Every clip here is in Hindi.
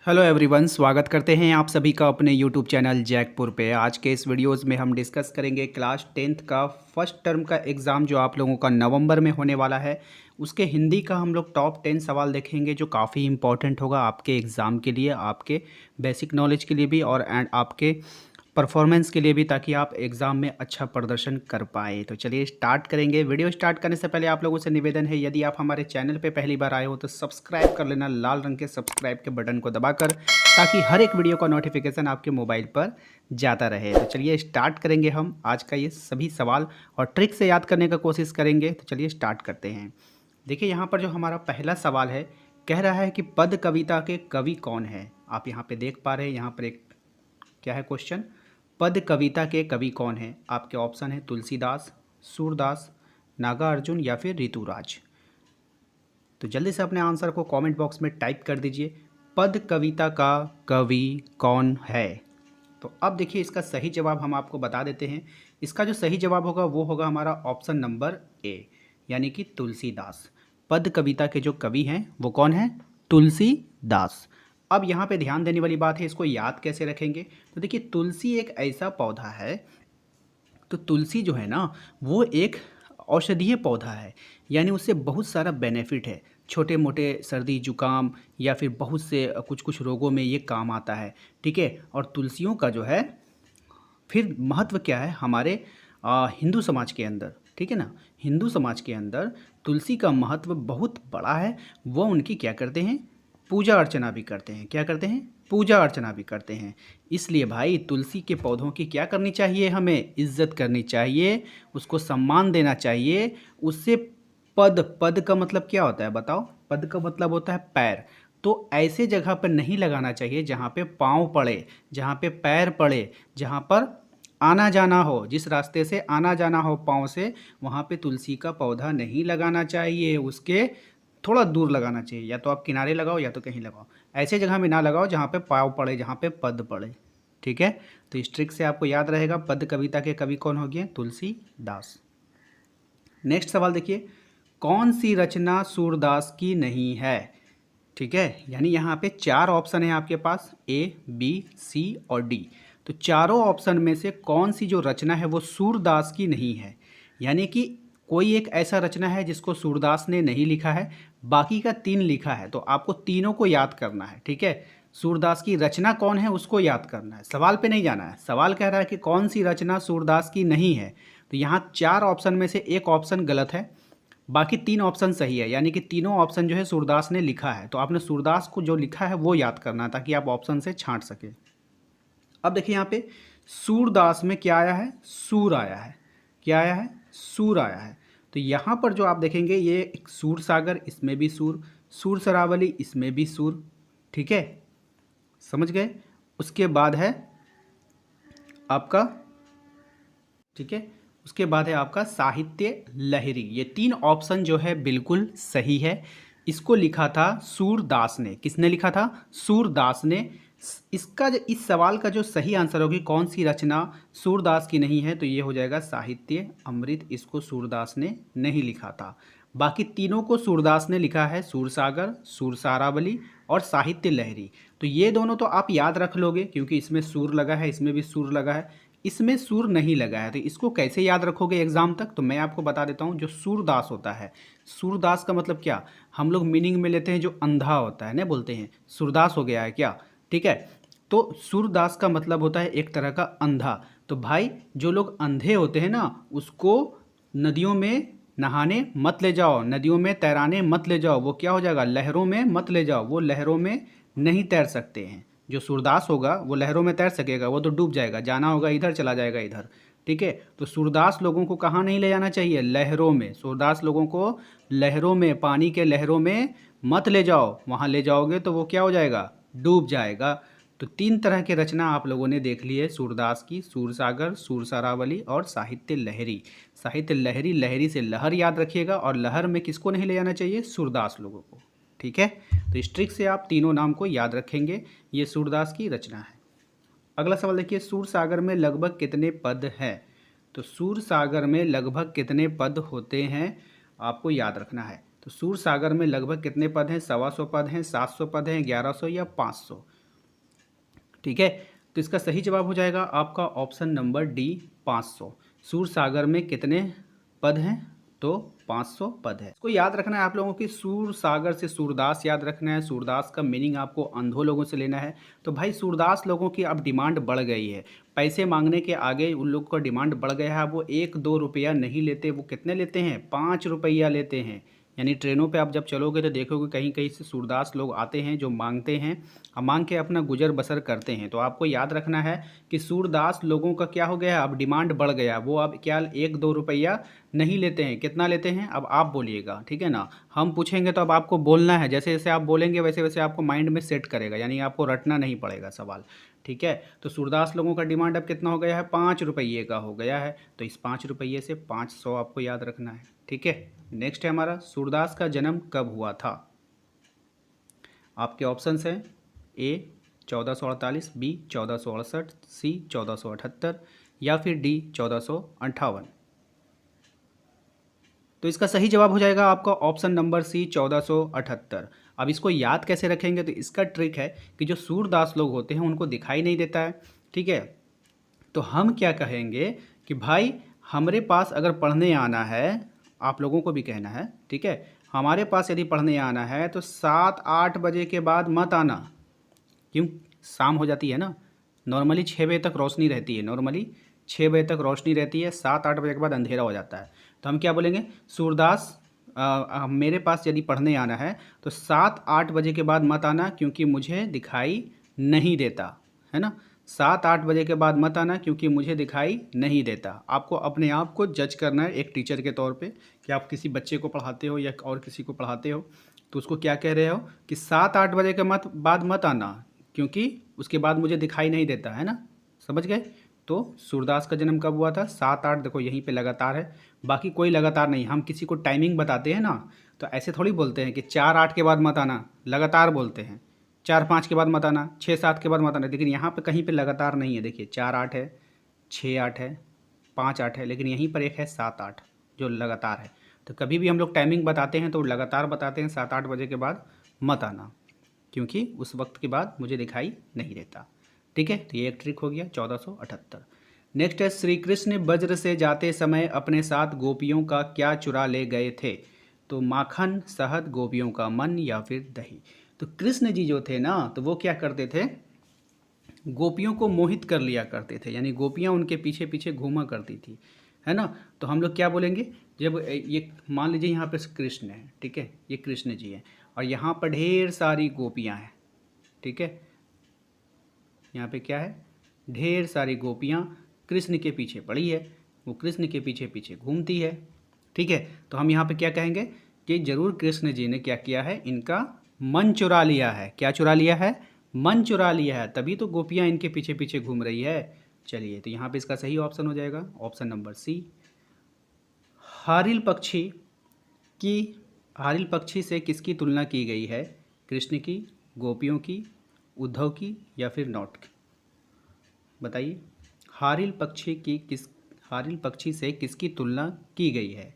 हेलो एवरीवन, स्वागत करते हैं आप सभी का अपने यूट्यूब चैनल जैकपुर पे। आज के इस वीडियोस में हम डिस्कस करेंगे क्लास 10th का फर्स्ट टर्म का एग्ज़ाम जो आप लोगों का नवंबर में होने वाला है। उसके हिंदी का हम लोग टॉप 10 सवाल देखेंगे जो काफ़ी इंपॉर्टेंट होगा आपके एग्ज़ाम के लिए, आपके बेसिक नॉलेज के लिए भी और आपके परफॉर्मेंस के लिए भी, ताकि आप एग्ज़ाम में अच्छा प्रदर्शन कर पाए। तो चलिए स्टार्ट करेंगे। वीडियो स्टार्ट करने से पहले आप लोगों से निवेदन है, यदि आप हमारे चैनल पे पहली बार आए हो तो सब्सक्राइब कर लेना, लाल रंग के सब्सक्राइब के बटन को दबाकर, ताकि हर एक वीडियो का नोटिफिकेशन आपके मोबाइल पर जाता रहे। तो चलिए स्टार्ट करेंगे हम आज का ये सभी सवाल और ट्रिक से याद करने का कोशिश करेंगे। तो चलिए स्टार्ट करते हैं। देखिए यहाँ पर जो हमारा पहला सवाल है, कह रहा है कि पद कविता के कवि कौन है। आप यहाँ पे देख पा रहे हैं, यहाँ पर एक क्या है क्वेश्चन, पद कविता के कवि कौन है। आपके ऑप्शन है तुलसीदास, सूरदास, नागार्जुन या फिर ऋतुराज। तो जल्दी से अपने आंसर को कमेंट बॉक्स में टाइप कर दीजिए, पद कविता का कवि कौन है। तो अब देखिए इसका सही जवाब हम आपको बता देते हैं। इसका जो सही जवाब होगा वो होगा हमारा ऑप्शन नंबर ए, यानी कि तुलसीदास। पद कविता के जो कवि हैं वो कौन है, तुलसीदास। अब यहाँ पे ध्यान देने वाली बात है, इसको याद कैसे रखेंगे। तो देखिए तुलसी एक ऐसा पौधा है, तो तुलसी जो है ना वो एक औषधीय पौधा है, यानी उससे बहुत सारा बेनिफिट है। छोटे मोटे सर्दी जुकाम या फिर बहुत से कुछ कुछ रोगों में ये काम आता है, ठीक है। और तुलसियों का जो है फिर महत्व क्या है हमारे हिंदू समाज के अंदर, ठीक है ना। हिंदू समाज के अंदर तुलसी का महत्व बहुत बड़ा है। वो उनकी क्या करते हैं, पूजा अर्चना भी करते हैं। क्या करते हैं, पूजा अर्चना भी करते हैं। इसलिए भाई तुलसी के पौधों की क्या करनी चाहिए, हमें इज्जत करनी चाहिए, उसको सम्मान देना चाहिए। उससे पद का मतलब क्या होता है बताओ, पद का मतलब होता है पैर। तो ऐसे जगह पर नहीं लगाना चाहिए जहाँ पे पाँव पड़े, जहाँ पे पैर पड़े, जहाँ पर आना जाना हो, जिस रास्ते से आना जाना हो पाँव से, वहाँ पे तुलसी का पौधा नहीं लगाना चाहिए। उसके थोड़ा दूर लगाना चाहिए, या तो आप किनारे लगाओ या तो कहीं लगाओ। ऐसे जगह में ना लगाओ जहाँ पे पाँव पड़े, जहाँ पे पद पड़े, ठीक है। तो इस ट्रिक से आपको याद रहेगा पद कविता के कवि कौन हो गए, तुलसीदास। नेक्स्ट सवाल देखिए, कौन सी रचना सूरदास की नहीं है, ठीक है। यानी यहाँ पे चार ऑप्शन है आपके पास, ए बी सी और डी। तो चारों ऑप्शन में से कौन सी जो रचना है वो सूरदास की नहीं है, यानी कि कोई एक ऐसा रचना है जिसको सूरदास ने नहीं लिखा है, बाकी का तीन लिखा है। तो आपको तीनों को याद करना है, ठीक है। सूरदास की रचना कौन है उसको याद करना है, सवाल पे नहीं जाना है। सवाल कह रहा है कि कौन सी रचना सूरदास की नहीं है। तो यहाँ चार ऑप्शन में से एक ऑप्शन गलत है, बाकी तीन ऑप्शन सही है, यानी कि तीनों ऑप्शन जो है सूरदास ने लिखा है। तो आपने सूरदास को जो लिखा है वो याद करना है, ताकि आप ऑप्शन से छांट सके। अब देखिए यहाँ पे सूरदास में क्या आया है, सूर आया है। क्या आया है, सूर आया है। तो यहाँ पर जो आप देखेंगे ये एक सूर सागर, इसमें भी सूर, सूर सरावली, इसमें भी सूर, ठीक है, समझ गए। उसके बाद है आपका, ठीक है, उसके बाद है आपका साहित्य लहरी। ये तीन ऑप्शन जो है बिल्कुल सही है। इसको लिखा था सूरदास ने। किसने लिखा था, सूरदास ने। इसका जो इस सवाल का जो सही आंसर होगी कौन सी रचना सूरदास की नहीं है, तो ये हो जाएगा साहित्य अमृत। इसको सूरदास ने नहीं लिखा था। बाकी तीनों को सूरदास ने लिखा है, सूरसागर, सूरसारावली और साहित्य लहरी। तो ये दोनों तो आप याद रख लोगे, क्योंकि इसमें सूर लगा है, इसमें भी सूर लगा है, इसमें सूर नहीं लगा है। तो इसको कैसे याद रखोगे एग्जाम तक, तो मैं आपको बता देता हूँ। जो सूरदास होता है, सूरदास का मतलब क्या, हम लोग मीनिंग में लेते हैं जो अंधा होता है ना, बोलते हैं सूरदास हो गया है क्या, ठीक है। तो सूरदास का मतलब होता है एक तरह का अंधा। तो भाई जो लोग अंधे होते हैं ना, उसको नदियों में नहाने मत ले जाओ, नदियों में तैराने मत ले जाओ। वो क्या हो जाएगा, लहरों में मत ले जाओ, वो लहरों में नहीं तैर सकते हैं। जो सूरदास होगा वो लहरों में तैर सकेगा, वो तो डूब जाएगा, जाना होगा इधर चला जाएगा इधर, ठीक है। तो सूरदास लोगों को कहाँ नहीं ले जाना चाहिए, लहरों में। सूरदास लोगों को लहरों में, पानी के लहरों में मत ले जाओ, वहाँ ले जाओगे तो वो क्या हो जाएगा, डूब जाएगा। तो तीन तरह के रचना आप लोगों ने देख ली है सूरदास की, सूरसागर, सूरसरावली और साहित्य लहरी। साहित्य लहरी, लहरी से लहर याद रखिएगा, और लहर में किसको नहीं ले जाना चाहिए, सूरदास लोगों को, ठीक है। तो इस ट्रिक से आप तीनों नाम को याद रखेंगे। ये सूरदास की रचना है। अगला सवाल देखिए, सूरसागर में लगभग कितने पद हैं। तो सूरसागर में लगभग कितने पद होते हैं आपको याद रखना है। तो सूरसागर में लगभग कितने पद हैं, 125 पद हैं, 700 पद हैं, 1100 या 500। ठीक है, तो इसका सही जवाब हो जाएगा आपका ऑप्शन नंबर डी 500। सूरसागर में कितने पद हैं? तो 500 पद है। इसको याद रखना है आप लोगों की, सूरसागर से सूरदास याद रखना है। सूरदास का मीनिंग आपको अंधों लोगों से लेना है। तो भाई सूरदास लोगों की अब डिमांड बढ़ गई है, पैसे मांगने के आगे उन लोगों का डिमांड बढ़ गया है। वो 1-2 रुपया नहीं लेते, वो कितने लेते हैं? 5 रुपया लेते हैं। यानी ट्रेनों पे आप जब चलोगे तो देखोगे कहीं कहीं से सूरदास लोग आते हैं जो मांगते हैं और मांग के अपना गुजर बसर करते हैं। तो आपको याद रखना है कि सूरदास लोगों का क्या हो गया, अब डिमांड बढ़ गया। वो अब क्या 1-2 रुपया नहीं लेते हैं, कितना लेते हैं अब आप बोलिएगा, ठीक है ना। हम पूछेंगे तो अब आपको बोलना है, जैसे जैसे आप बोलेंगे वैसे वैसे आपको माइंड में सेट करेगा, यानी आपको रटना नहीं पड़ेगा सवाल, ठीक है। तो सूरदास लोगों का डिमांड अब कितना हो गया है? 5 रुपये का हो गया है। तो इस 5 रुपये से 500 आपको याद रखना है, ठीक है। नेक्स्ट है हमारा, सूरदास का जन्म कब हुआ था? आपके ऑप्शंस हैं ए 1448, बी 1468, सी 1478 या फिर डी 1458। तो इसका सही जवाब हो जाएगा आपका ऑप्शन नंबर सी 1478। अब इसको याद कैसे रखेंगे? तो इसका ट्रिक है कि जो सूरदास लोग होते हैं उनको दिखाई नहीं देता है, ठीक है। तो हम क्या कहेंगे कि भाई हमारे पास अगर पढ़ने आना है, आप लोगों को भी कहना है, ठीक है, हमारे पास यदि पढ़ने आना है तो 7-8 बजे के बाद मत आना। क्यों? शाम हो जाती है ना, नॉर्मली 6 बजे तक रोशनी रहती है, नॉर्मली 6 बजे तक रोशनी रहती है, 7-8 बजे के बाद अंधेरा हो जाता है। तो हम क्या बोलेंगे? सूरदास मेरे पास यदि पढ़ने आना है तो 7-8 बजे के बाद मत आना क्योंकि मुझे दिखाई नहीं देता, है ना। 7-8 बजे के बाद मत आना क्योंकि मुझे दिखाई नहीं देता। आपको अपने आप को जज करना है एक टीचर के तौर पे कि आप किसी बच्चे को पढ़ाते हो या और किसी को पढ़ाते हो तो उसको क्या कह रहे हो कि 7-8 बजे के बाद मत आना क्योंकि उसके बाद मुझे दिखाई नहीं देता, है ना। समझ गए? तो सूरदास का जन्म कब हुआ था? 7-8, देखो यहीं पे लगातार है, बाकी कोई लगातार नहीं। हम किसी को टाइमिंग बताते हैं ना तो ऐसे थोड़ी बोलते हैं कि 4-8 के बाद मत आना, लगातार बोलते हैं। 4-5 के बाद मत आना, 6-7 के बाद मत आना, लेकिन यहाँ पे कहीं पे लगातार नहीं है। देखिए 4-8 है, 6-8 है, 5-8 है, लेकिन यहीं पर एक है 7-8 जो लगातार है। तो कभी भी हम लोग टाइमिंग बताते हैं तो लगातार बताते हैं, 7-8 बजे के बाद मत आना क्योंकि उस वक्त के बाद मुझे दिखाई नहीं देता, ठीक है। तो ये एक ट्रिक हो गया 1478। नेक्स्ट है, श्री कृष्ण वज्र से जाते समय अपने साथ गोपियों का क्या चुरा ले गए थे? तो माखन, शहद, गोपियों का मन या फिर दही। तो कृष्ण जी जो थे ना तो वो क्या करते थे? गोपियों को मोहित कर लिया करते थे, यानी गोपियां उनके पीछे पीछे घूमा करती थी, है ना। तो हम लोग क्या बोलेंगे? जब ये मान लीजिए यहाँ पे कृष्ण है, ठीक है, ये कृष्ण जी हैं और यहाँ पर ढेर सारी गोपियाँ हैं, ठीक है। यहाँ पे क्या है? ढेर सारी गोपियाँ कृष्ण के पीछे पड़ी है, वो कृष्ण के पीछे पीछे घूमती है, ठीक है। तो हम यहाँ पे क्या कहेंगे कि जरूर कृष्ण जी ने क्या किया है? इनका मन चुरा लिया है। क्या चुरा लिया है? मन चुरा लिया है, तभी तो गोपियाँ इनके पीछे पीछे घूम रही है। चलिए, तो यहाँ पे इसका सही ऑप्शन हो जाएगा ऑप्शन नंबर सी। हारिल पक्षी हारिल पक्षी से किसकी तुलना की गई है? कृष्ण की, गोपियों की, उद्धव की या फिर नौट की? बताइए, हारिल पक्षी से किसकी तुलना की गई है?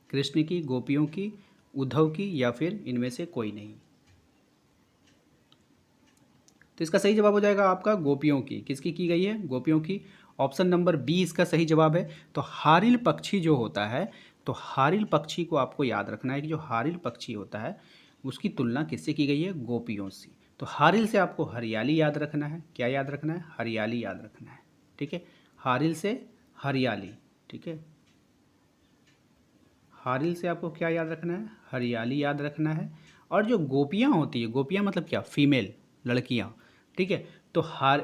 कृष्ण की, गोपियों की, उद्धव की या फिर इनमें से कोई नहीं? तो इसका सही जवाब हो जाएगा आपका गोपियों की। किसकी की गई है? गोपियों की। ऑप्शन नंबर बी इसका सही जवाब है। तो हारिल पक्षी जो होता है, तो हारिल पक्षी को आपको याद रखना है कि जो हारिल पक्षी होता है उसकी तुलना किससे की गई है? गोपियों से। तो हारिल से आपको हरियाली याद रखना है। क्या याद रखना है? हरियाली याद रखना है, ठीक है। हारिल से हरियाली, ठीक है। हारिल से आपको क्या याद रखना है? हरियाली याद रखना है। और जो गोपियाँ होती है, गोपियाँ मतलब क्या? फीमेल, लड़कियाँ, ठीक है। तो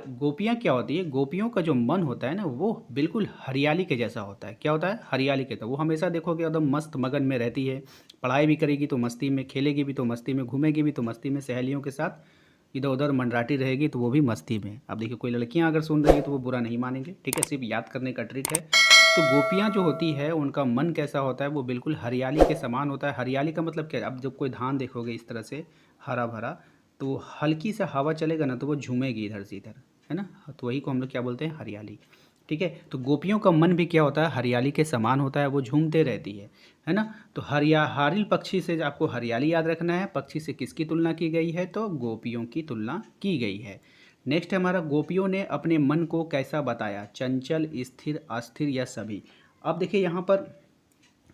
गोपियाँ क्या होती है? गोपियों का जो मन होता है ना वो बिल्कुल हरियाली के जैसा होता है। क्या होता है? हरियाली के। तो वो हमेशा देखोगे एकदम मस्त मगन में रहती है, पढ़ाई भी करेगी तो मस्ती में, खेलेगी भी तो मस्ती में, घूमेगी भी तो मस्ती में, सहेलियों के साथ इधर उधर मंडराती रहेगी तो वो भी मस्ती में। अब देखिए कोई लड़कियां अगर सुन रही है तो वो बुरा नहीं मानेंगे, ठीक है। सिर्फ याद करने का ट्रिक है। तो गोपियां जो होती है उनका मन कैसा होता है? वो बिल्कुल हरियाली के समान होता है। हरियाली का मतलब क्या है? अब जब कोई धान देखोगे इस तरह से हरा भरा, तो हल्की से हवा चलेगा ना तो वो झूमेगी इधर से इधर, है ना। तो वही को हम लोग क्या बोलते हैं? हरियाली, ठीक है। तो गोपियों का मन भी क्या होता है? हरियाली के समान होता है, वो झूमते रहती है ना। तो हारिल पक्षी से आपको हरियाली याद रखना है। पक्षी से किसकी तुलना की गई है? तो गोपियों की तुलना की गई है, नेक्स्ट है हमारा, गोपियों ने अपने मन को कैसा बताया, चंचल, स्थिर, अस्थिर या सभी। अब देखिए यहाँ पर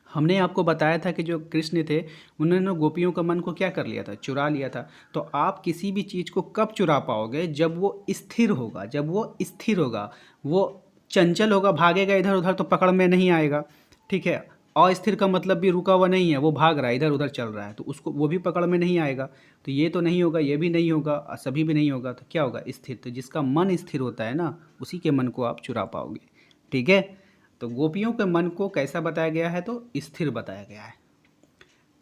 हमने आपको बताया था कि जो कृष्ण थे उन्होंने गोपियों का मन को क्या कर लिया था, चुरा लिया था। तो आप किसी भी चीज़ को कब चुरा पाओगे, जब वो स्थिर होगा, जब वो स्थिर होगा। वो चंचल होगा, भागेगा इधर उधर तो पकड़ में नहीं आएगा, ठीक है। अस्थिर का मतलब भी रुका हुआ नहीं है, वो भाग रहा है, इधर उधर चल रहा है, तो उसको वो भी पकड़ में नहीं आएगा। तो ये तो नहीं होगा, ये भी नहीं होगा, सभी भी नहीं होगा, तो क्या होगा, स्थिर। तो जिसका मन स्थिर होता है ना, उसी के मन को आप चुरा पाओगे, ठीक है। तो गोपियों के मन को कैसा बताया गया है, तो स्थिर बताया गया है।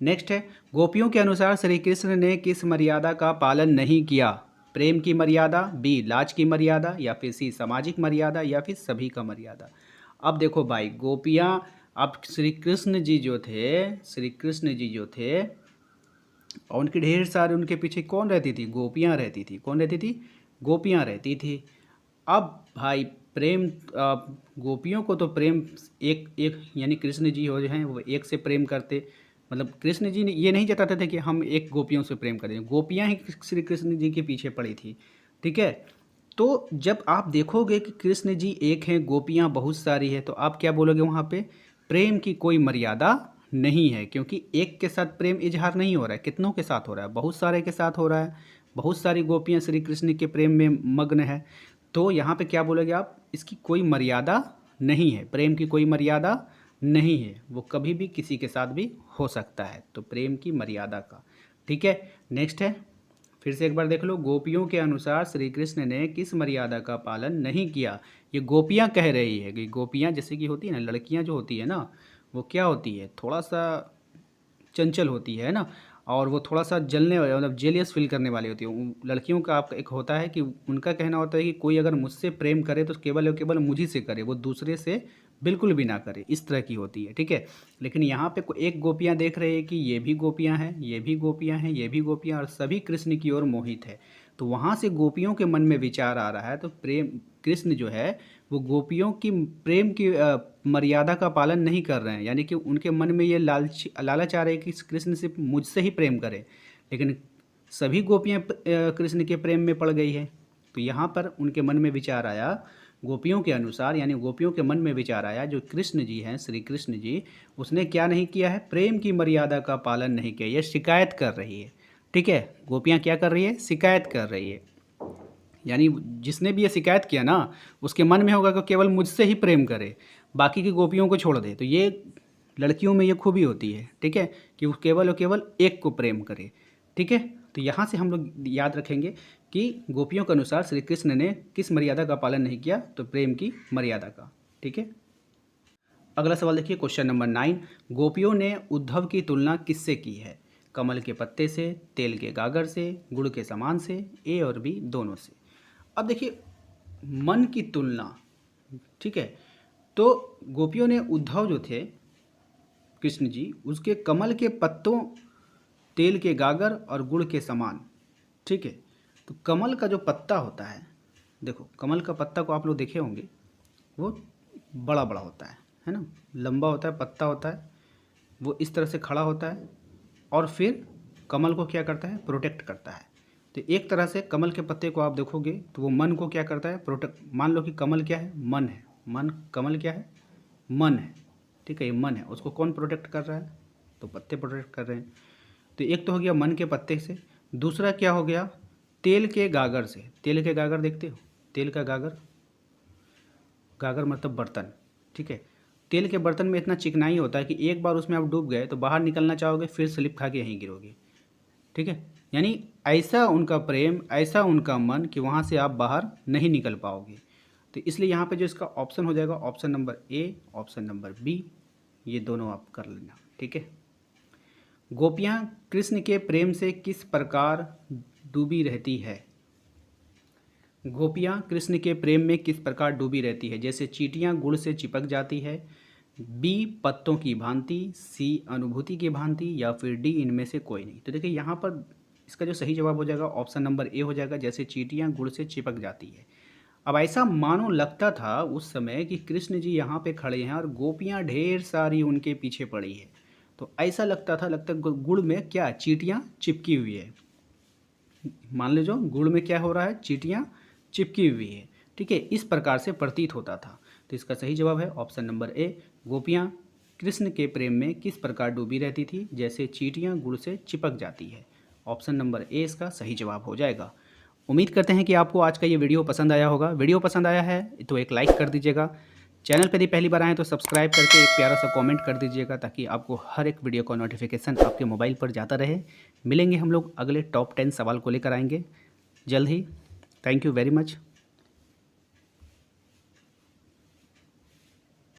नेक्स्ट है, गोपियों के अनुसार श्री कृष्ण ने किस मर्यादा का पालन नहीं किया, प्रेम की मर्यादा, बी लाज की मर्यादा, या फिर सी सामाजिक मर्यादा, या फिर सभी का मर्यादा। अब देखो भाई, गोपियाँ, अब श्री कृष्ण जी जो थे, श्री कृष्ण जी जो थे, और उनके ढेर सारे, उनके पीछे कौन रहती थी, गोपियाँ रहती थी। कौन रहती थी, गोपियाँ रहती थी। अब भाई प्रेम, गोपियों को तो प्रेम एक एक यानी कृष्ण जी हो जो हैं वो एक से प्रेम करते, मतलब कृष्ण जी ने ये नहीं जताते थे कि हम एक गोपियों से प्रेम करें, गोपियाँ ही श्री कृष्ण जी के पीछे पड़ी थी, ठीक है। तो जब आप देखोगे कि कृष्ण जी एक हैं, गोपियाँ बहुत सारी है, तो आप क्या बोलोगे वहाँ पे, प्रेम की कोई मर्यादा नहीं है, क्योंकि एक के साथ प्रेम इजहार नहीं हो रहा है, कितनों के साथ हो रहा है, बहुत सारे के साथ हो रहा है, बहुत सारी गोपियाँ श्री कृष्ण के प्रेम में मग्न है। तो यहाँ पे क्या बोलोगे आप, इसकी कोई मर्यादा नहीं है, प्रेम की कोई मर्यादा नहीं है, वो कभी भी किसी के साथ भी हो सकता है, तो प्रेम की मर्यादा का, ठीक है। नेक्स्ट है, फिर से एक बार देख लो, गोपियों के अनुसार श्री कृष्ण ने किस मर्यादा का पालन नहीं किया। ये गोपियाँ कह रही है कि गोपियाँ जैसे कि होती है ना, लड़कियाँ जो होती है ना, वो क्या होती है, थोड़ा सा चंचल होती है ना, और वो थोड़ा सा जलने वाली, मतलब जेलियस फील करने वाली होती है। लड़कियों का आपका एक होता है कि उनका कहना होता है कि कोई अगर मुझसे प्रेम करे तो केवल और केवल मुझी से करे, वो दूसरे से बिल्कुल भी ना करे, इस तरह की होती है, ठीक है। लेकिन यहाँ पे एक गोपियाँ देख रहे हैं कि ये भी गोपियाँ हैं, ये भी गोपियाँ हैं, ये भी गोपियाँ, और सभी कृष्ण की ओर मोहित है। तो वहाँ से गोपियों के मन में विचार आ रहा है, तो प्रेम, कृष्ण जो है वो गोपियों की प्रेम की मर्यादा का पालन नहीं कर रहे हैं, यानी कि उनके मन में ये लालच आ रही है कि कृष्ण सिर्फ मुझसे ही प्रेम करे, लेकिन सभी गोपियाँ कृष्ण के प्रेम में पड़ गई है। तो यहाँ पर उनके मन में विचार आया, गोपियों के अनुसार, यानी गोपियों के मन में विचार आया, जो कृष्ण जी हैं, श्री कृष्ण जी, उसने क्या नहीं किया है, प्रेम की मर्यादा का पालन नहीं किया। ये शिकायत कर रही है, ठीक है। गोपियाँ क्या कर रही है, शिकायत कर रही है, यानी जिसने भी ये शिकायत किया ना, उसके मन में होगा कि केवल मुझसे ही प्रेम करे, बाकी की गोपियों को छोड़ दे। तो ये लड़कियों में ये खूबी होती है, ठीक है, कि वो केवल और केवल एक को प्रेम करे, ठीक है। तो यहाँ से हम लोग याद रखेंगे कि गोपियों के अनुसार श्री कृष्ण ने किस मर्यादा का पालन नहीं किया, तो प्रेम की मर्यादा का, ठीक है। अगला सवाल देखिए, क्वेश्चन नंबर 9, गोपियों ने उद्धव की तुलना किससे की है, कमल के पत्ते से, तेल के गागर से, गुड़ के समान से, ए और बी दोनों से। अब देखिए, मन की तुलना, ठीक है, तो गोपियों ने उद्धव जो थे कृष्ण जी, उसके कमल के पत्तों, तेल के गागर और गुड़ के समान, ठीक है। तो कमल का जो पत्ता होता है, देखो कमल का पत्ता को आप लोग देखे होंगे, वो बड़ा बड़ा होता है ना, लंबा होता है, पत्ता होता है, वो इस तरह से खड़ा होता है, और फिर कमल को क्या करता है, प्रोटेक्ट करता है। तो एक तरह से कमल के पत्ते को आप देखोगे तो वो मन को क्या करता है, प्रोटेक्ट। मान लो कि कमल क्या है, मन है, मन, कमल क्या है, मन है, ठीक है, ये मन है, उसको कौन प्रोटेक्ट कर रहा है, तो पत्ते प्रोटेक्ट कर रहे हैं। तो एक तो हो गया मन के पत्ते से, दूसरा क्या हो गया, तेल के गागर से। तेल के गागर देखते हो, तेल का गागर, गागर मतलब बर्तन, ठीक है। तेल के बर्तन में इतना चिकनाई होता है कि एक बार उसमें आप डूब गए तो बाहर निकलना चाहोगे, फिर स्लिप खा के यहीं गिरोगे, ठीक है। यानी ऐसा उनका प्रेम, ऐसा उनका मन कि वहाँ से आप बाहर नहीं निकल पाओगे। तो इसलिए यहाँ पे जो इसका ऑप्शन हो जाएगा, option number A, option number B, ये दोनों आप कर लेना, ठीक है। गोपियाँ कृष्ण के प्रेम से किस प्रकार डूबी रहती है, गोपियाँ कृष्ण के प्रेम में किस प्रकार डूबी रहती है, जैसे चींटियाँ गुड़ से चिपक जाती है, बी पत्तों की भांति, सी अनुभूति की भांति, या फिर डी इनमें से कोई नहीं। तो देखिए यहाँ पर इसका जो सही जवाब हो जाएगा ऑप्शन नंबर ए हो जाएगा, जैसे चींटियाँ गुड़ से चिपक जाती है। अब ऐसा मानो लगता था उस समय कि कृष्ण जी यहाँ पे खड़े हैं और गोपियाँ ढेर सारी उनके पीछे पड़ी है। तो ऐसा लगता था, लगता गुड़ में क्या, चींटियाँ चिपकी हुई है। मान लीजिए गुड़ में क्या हो रहा है, चींटियाँ चिपकी हुई है। ठीक है, इस प्रकार से प्रतीत होता था। तो इसका सही जवाब है ऑप्शन नंबर ए, गोपियाँ कृष्ण के प्रेम में किस प्रकार डूबी रहती थी, जैसे चींटियाँ गुड़ से चिपक जाती है। ऑप्शन नंबर ए इसका सही जवाब हो जाएगा। उम्मीद करते हैं कि आपको आज का ये वीडियो पसंद आया होगा। वीडियो पसंद आया है तो एक लाइक कर दीजिएगा। चैनल पर यदि पहली बार आएँ तो सब्सक्राइब करके एक प्यारा सा कमेंट कर दीजिएगा, ताकि आपको हर एक वीडियो का नोटिफिकेशन आपके मोबाइल पर जाता रहे। मिलेंगे हम लोग अगले टॉप 10 सवाल को लेकर आएंगे जल्द ही। Thank you very much.